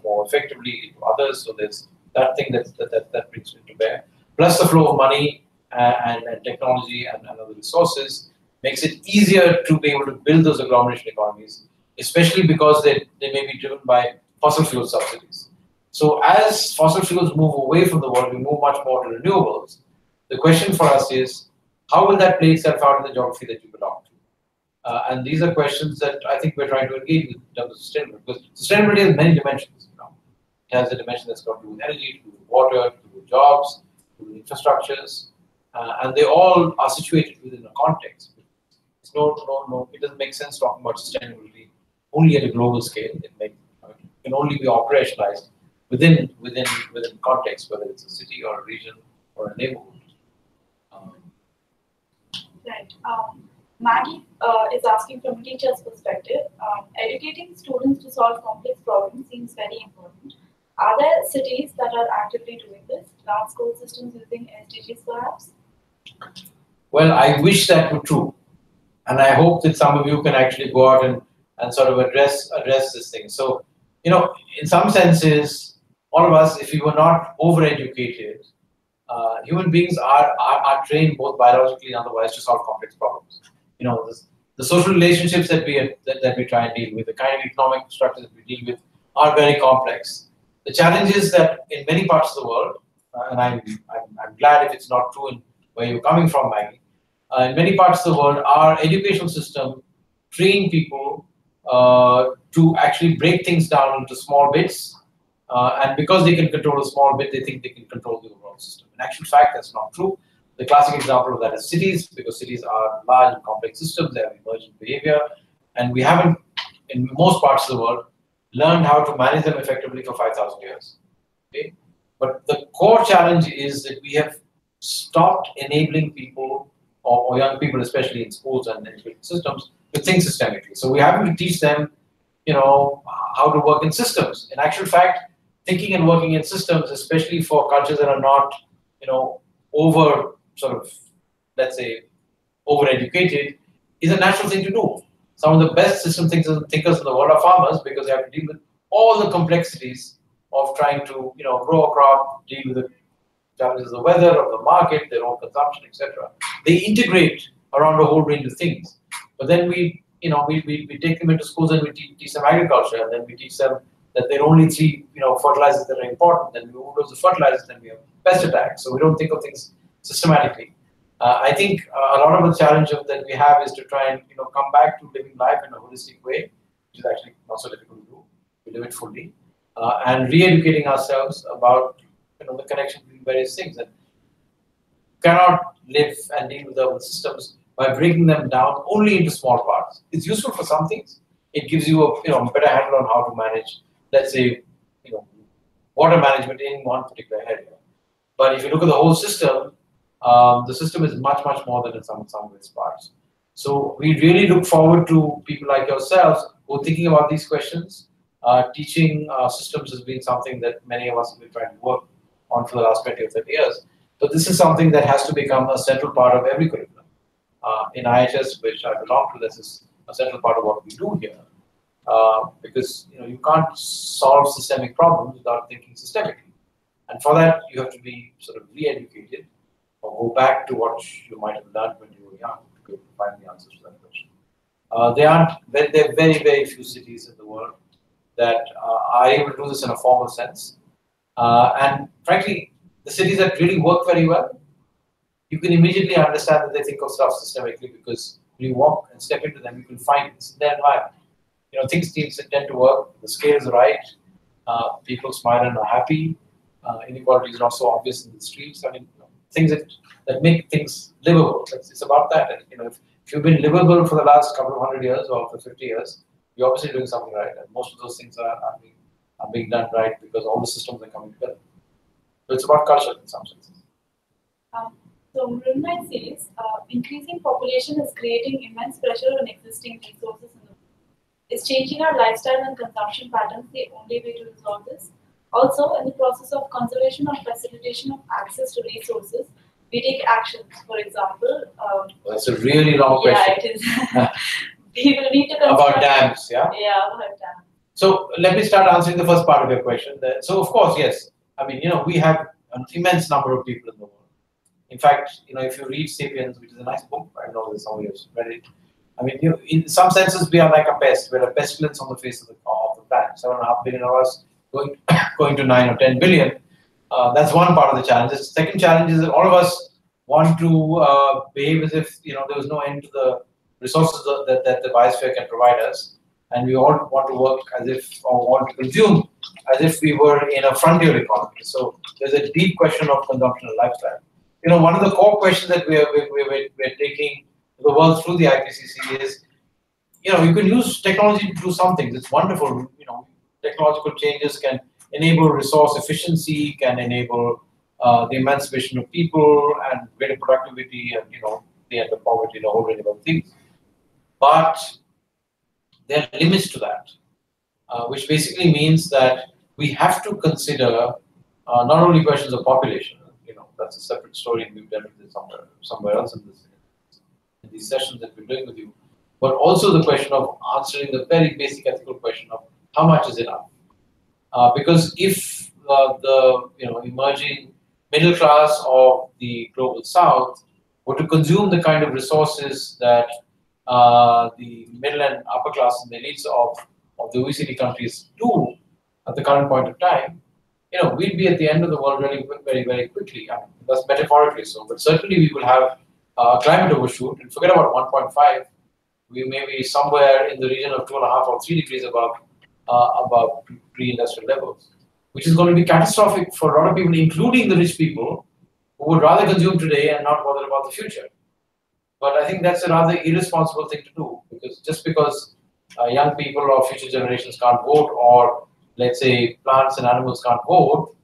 more effectively into others. So there's that thing that brings it to bear. Plus the flow of money and technology and other resources makes it easier to be able to build those agglomeration economies, especially because they may be driven by fossil fuel subsidies. So as fossil fuels move away from the world, we move much more to renewables. The question for us is, how will that play itself out in the geography that you belong to? And these are questions that I think we're trying to engage with in terms of sustainability, because sustainability has many dimensions. It has a dimension that's got to do with energy, to do with water, to do with jobs, to do with infrastructures, and they all are situated within a context. It's it doesn't make sense talking about sustainability only at a global scale. It can only be operationalized within context, whether it's a city or a region or a neighborhood. Right. Maggie is asking from a teacher's perspective, educating students to solve complex problems seems very important. Are there cities that are actively doing this? Large school systems using SDGs perhaps? Well, I wish that were true. And I hope that some of you can actually go out and sort of address this thing. So, in some senses, all of us, if we were not overeducated, human beings are trained both biologically and otherwise to solve complex problems. The social relationships that we try and deal with, the kind of economic structures that we deal with, are very complex. The challenge is that in many parts of the world, and I'm glad if it's not true in where you're coming from, Maggie, in many parts of the world, our educational system train people to actually break things down into small bits, and because they can control a small bit, they think they can control the overall system. In actual fact, that's not true. The classic example of that is cities, because cities are large and complex systems, they have emergent behavior, and we haven't, in most parts of the world, learned how to manage them effectively for 5,000 years. Okay? But the core challenge is that we have stopped enabling people, or young people, especially in schools and education systems, to think systemically. So we have to teach them, how to work in systems. In actual fact, thinking and working in systems, especially for cultures that are not, over sort of, let's say, over-educated, is a natural thing to do. Some of the best system thinkers in the world are farmers, because they have to deal with all the complexities of trying to, grow a crop, deal with the challenges of the weather, of the market, their own consumption, etc. They integrate around a whole range of things. But then we take them into schools and we teach them agriculture, and then we teach them that there are only three, fertilizers that are important. Then we move those to fertilizers, then we have pest attacks. So we don't think of things systematically. I think a lot of the challenge that we have is to try and come back to living life in a holistic way, which is actually not so difficult to do. We live it fully, and re-educating ourselves about the connection between various things. And cannot live and deal with urban systems by breaking them down only into small parts. It's useful for some things. It gives you a better handle on how to manage, let's say, water management in one particular area. But if you look at the whole system, the system is much more than in some of its parts. So we really look forward to people like yourselves who are thinking about these questions. Teaching systems has been something that many of us have been trying to work on for the last 20 or 30 years. But this is something that has to become a central part of every curriculum. In IHS, which I belong to, this is a central part of what we do here. Because you can't solve systemic problems without thinking systemically. And for that, you have to be sort of re-educated or go back to what you might have learned when you were young to be able to find the answers to that question. There are very few cities in the world that are able to do this in a formal sense. And frankly, the cities that really work very well, you can immediately understand that they think of stuff systemically, because when you walk and step into them, you can find this in their environment. Things tend to work, the scale is right, people smile and are happy, inequality is not so obvious in the streets. I mean, things that make things livable. It's about that. And, if you've been livable for the last couple of 100 years or for 50 years, you're obviously doing something right. And most of those things are being done right because all the systems are coming together. So it's about culture in some sense. So Mrunmayee says, increasing population is creating immense pressure on existing resources in the world. Is changing our lifestyle and consumption patterns the only way to resolve this? Also, in the process of conservation or facilitation of access to resources, we take actions. For example, that's a really long question. Yeah, it is. We will need to about dams, yeah? Yeah, about dams. So let me start answering the first part of your question. So of course, yes. I mean, we have an immense number of people in the world. In fact, if you read *Sapiens*, which is a nice book, I know that some of you have read it. I mean, in some senses, we are like a pest. We're a pestilence on the face of the planet. 7.5 billion of us going to 9 or 10 billion. That's one part of the challenge. The second challenge is that all of us want to behave as if there was no end to the resources that the biosphere can provide us, and we all want to work as if, or want to consume as if we were in a frontier economy. So there's a deep question of consumption and lifestyle. One of the core questions that we're taking the world through the IPCC is, you can use technology to do some things. It's wonderful. Technological changes can enable resource efficiency, can enable the emancipation of people and greater productivity, and the end of poverty and a whole range of things. but there are limits to that, which basically means that we have to consider not only questions of population, that's a separate story, and we've dealt with it somewhere else in these sessions that we're doing with you, but also the question of answering the very basic ethical question of how much is enough. Because if the emerging middle class of the global south were to consume the kind of resources that the middle and upper class and the elites of the OECD countries do at the current point of time, we'd be at the end of the world really very, very quickly. I mean, that's metaphorically so, but certainly we will have climate overshoot, and forget about 1.5. We may be somewhere in the region of 2.5 or 3 degrees above pre-industrial levels, which is going to be catastrophic for a lot of people, including the rich people, who would rather consume today and not bother about the future. But I think that's a rather irresponsible thing to do, because just because young people or future generations can't vote, or let's say plants and animals can't vote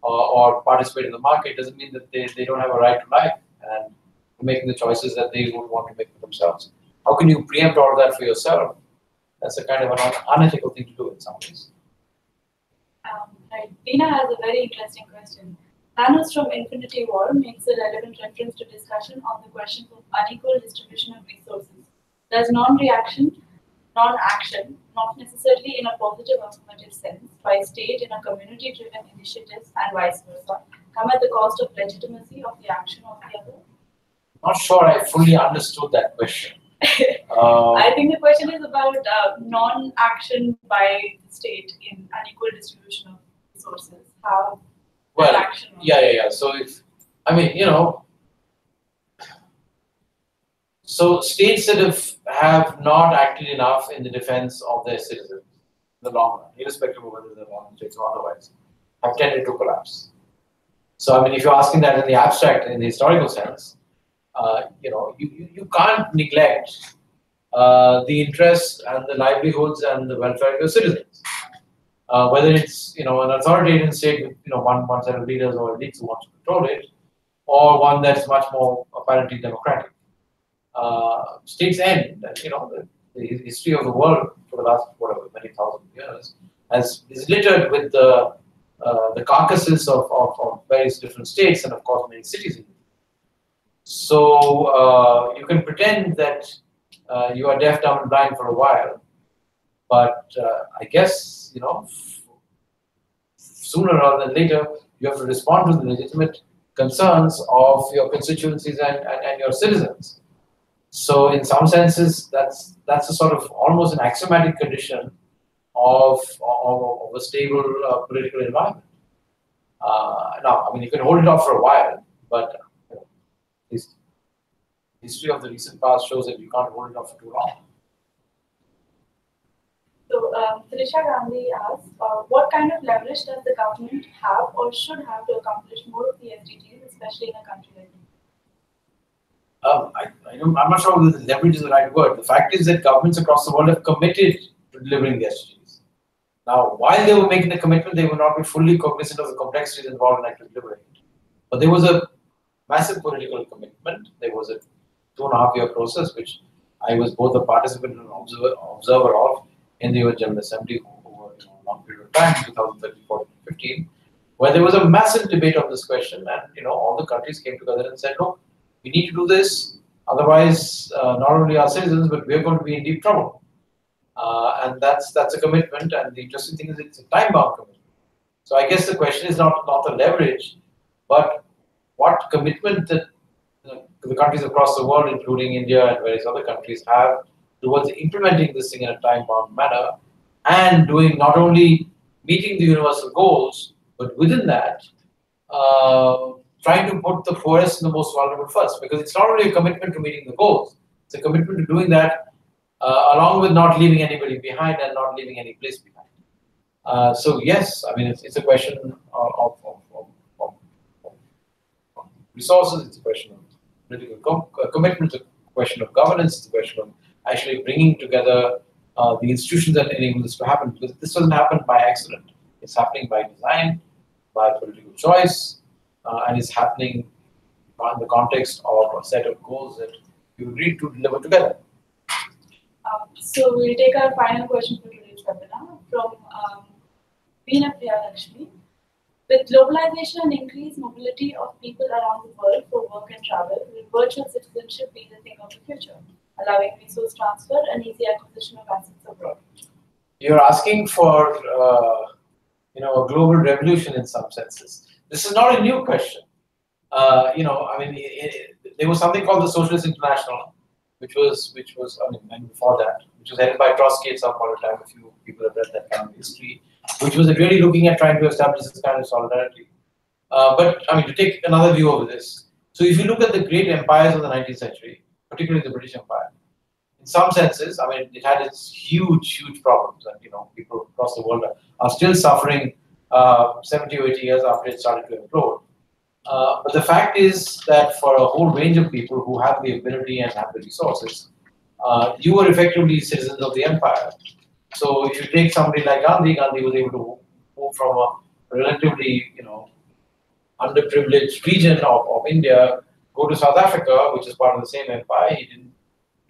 or participate in the market, doesn't mean that they don't have a right to life and making the choices that they would want to make for themselves. How can you preempt all that for yourself? That's a kind of an unethical thing to do in some ways. Right. Veena has a very interesting question. Thanos from Infinity War makes a relevant reference to discussion on the question of unequal distribution of resources. Does non-reaction, non-action, not necessarily in a positive affirmative sense, by state in a community-driven initiatives and vice versa, come at the cost of legitimacy of the action of the other? Not sure I fully understood that question. I think the question is about non-action by the state in unequal distribution of resources. How action? Yeah. So so states that have not acted enough in the defense of their citizens in the long run, irrespective of whether they're modern states or otherwise, have tended to collapse. So if you're asking that in the abstract, in the historical sense, you can't neglect the interests and the livelihoods and the welfare of your citizens. Whether it's an authoritarian state with one set of leaders or elites who want to control it, or one that's much more apparently democratic. States end, and the history of the world for the last many thousand years is littered with the carcasses of various different states, and of course many cities. So you can pretend that you are deaf, dumb, and blind for a while, but I guess sooner rather than later you have to respond to the legitimate concerns of your constituencies and your citizens. So in some senses, that's a sort of almost an axiomatic condition of a stable political environment. Now, you can hold it off for a while, but history of the recent past shows that you can't hold it off for too long. So, Trisha Gandhi asks, what kind of leverage does the government have or should have to accomplish more of the SDGs, especially in a country like India? I'm not sure whether leverage is the right word. The fact is that governments across the world have committed to delivering the SDGs. Now, while they were making the commitment, they will not be fully cognizant of the complexities involved in actually delivering it. But there was a massive political commitment. There was a 2.5-year process, which I was both a participant and observer of in the UN General Assembly over a long period of time, 2013, 14, 15, where there was a massive debate on this question, and all the countries came together and said, look, we need to do this, otherwise not only our citizens, but we're going to be in deep trouble. And that's a commitment, and the interesting thing is it's a time-bound commitment. So I guess the question is not the leverage, but what commitment that the countries across the world, including India and various other countries, have towards implementing this thing in a time-bound manner, and doing not only meeting the universal goals, but within that, trying to put the poorest and the most vulnerable first. Because it's not only a commitment to meeting the goals, it's a commitment to doing that along with not leaving anybody behind and not leaving any place behind. So yes, it's a question of resources, it's a question of political commitment, it's a question of governance, it's a question of actually bringing together the institutions that enable this to happen. Because this doesn't happen by accident. It's happening by design, by political choice, and it's happening in the context of a set of goals that you agreed to deliver together. So we'll take our final question for today's webinar from Veena Priyalakshmi. With globalization and increased mobility of people around the world for work and travel, will virtual citizenship be the thing of the future, allowing resource transfer and easy acquisition of assets abroad? You're asking for a global revolution in some senses. This is not a new question. There was something called the Socialist International, which was and before that, which was headed by Trotsky at some point in time. A few people have read that kind of history, which was really looking at trying to establish this kind of solidarity. But to take another view over this, so if you look at the great empires of the 19th century, particularly the British Empire, in some senses, it had its huge problems, and people across the world are still suffering 70 or 80 years after it started to implode. But the fact is that for a whole range of people who have the ability and have the resources, you were effectively citizens of the empire. So if you take somebody like Gandhi was able to move from a relatively, underprivileged region of India, go to South Africa, which is part of the same empire. He didn't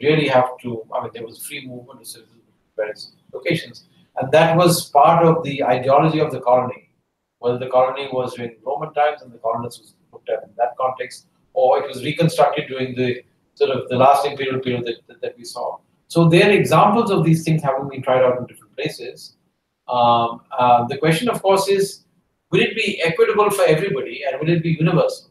really have to, there was free movement of citizens in various locations. And that was part of the ideology of the colony. Whether the colony was during Roman times and the colonists was looked at in that context, or it was reconstructed during the the last imperial period that we saw. So there are examples of these things having been tried out in different places. The question, of course, is, will it be equitable for everybody and will it be universal?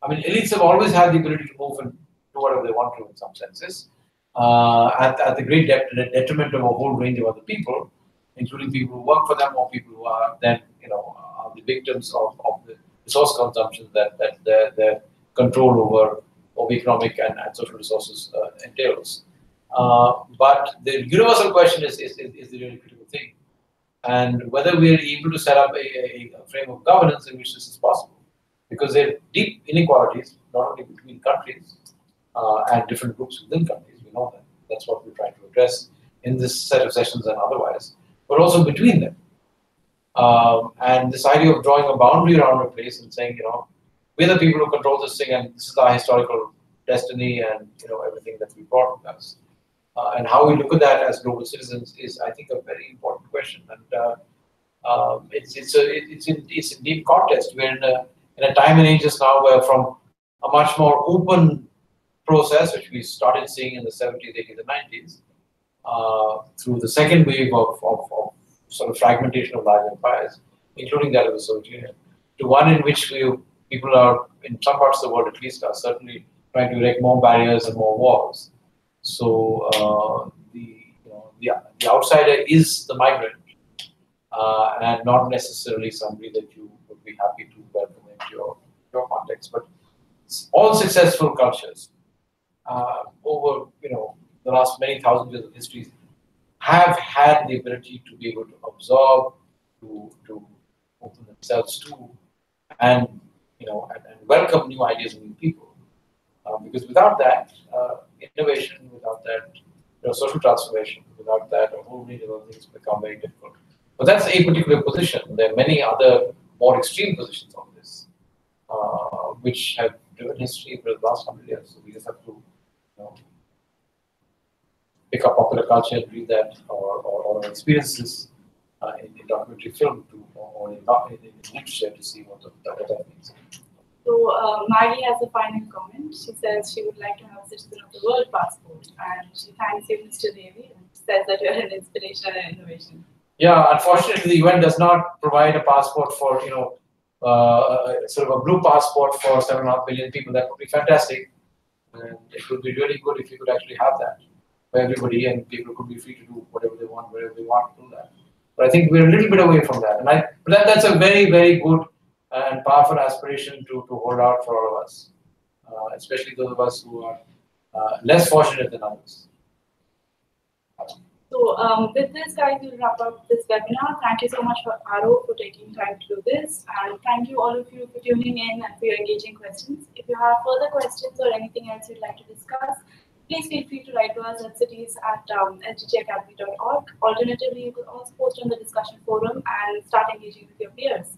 Elites have always had the ability to move and do whatever they want to in some senses, at the great detriment of a whole range of other people, including people who work for them or people who are then, are the victims of the resource consumption that their control over economic and social resources entails. But the universal question is the really critical thing, and whether we are able to set up a frame of governance in which this is possible, because there are deep inequalities not only between countries and different groups within countries. We know that. That's what we're trying to address in this set of sessions and otherwise, but also between them. And this idea of drawing a boundary around a place and saying, we're the people who control this thing, and this is our historical destiny, and everything that we brought with us. And how we look at that as global citizens is, I think, a very important question. And it's in deep contest. We're in a time and age just now where, from a much more open process, which we started seeing in the 70s, 80s, and 90s, through the second wave of sort of fragmentation of large empires, including that of the Soviet Union, to one in which people are, in some parts of the world at least, are certainly trying to erect more barriers and more walls. So the outsider is the migrant, and not necessarily somebody that you would be happy to welcome into your context. But all successful cultures over the last many thousand years of history have had the ability to be able to absorb, to open themselves to, and and welcome new ideas and new people. Because without that, innovation, without that, social transformation, without that, a whole range of other things become very difficult. But that's a particular position. There are many other more extreme positions on this, which have driven history for the last 100 years. So we just have to, pick up popular culture and read that, or experience this in documentary film or in literature to see what that means. So Maggie has a final comment. She says she would like to have a Citizen of the World passport, and she thanks you, Mr. Revi, and says that you're an inspiration and innovation. Yeah, unfortunately, the UN does not provide a passport for sort of a blue passport for 7.5 billion people. That would be fantastic, and it would be really good if you could actually have that for everybody, and people could be free to do whatever they want, wherever they want to do that. But I think we're a little bit away from that, and that's a very, very good and powerful aspiration to hold out for all of us, especially those of us who are less fortunate than others. So with this, guys, we'll wrap up this webinar. Thank you so much for Aro for taking time to do this, and thank you all of you for tuning in and for your engaging questions. If you have further questions or anything else you'd like to discuss, please feel free to write to us at cities@sdgacademy.org. Alternatively, you could also post on the discussion forum and start engaging with your peers.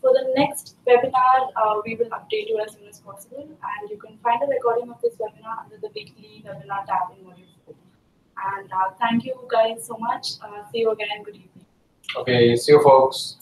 For the next webinar, we will update you as soon as possible, and you can find a recording of this webinar under the weekly webinar tab in Module 4. And thank you guys so much. See you again. Good evening. Okay, see you folks.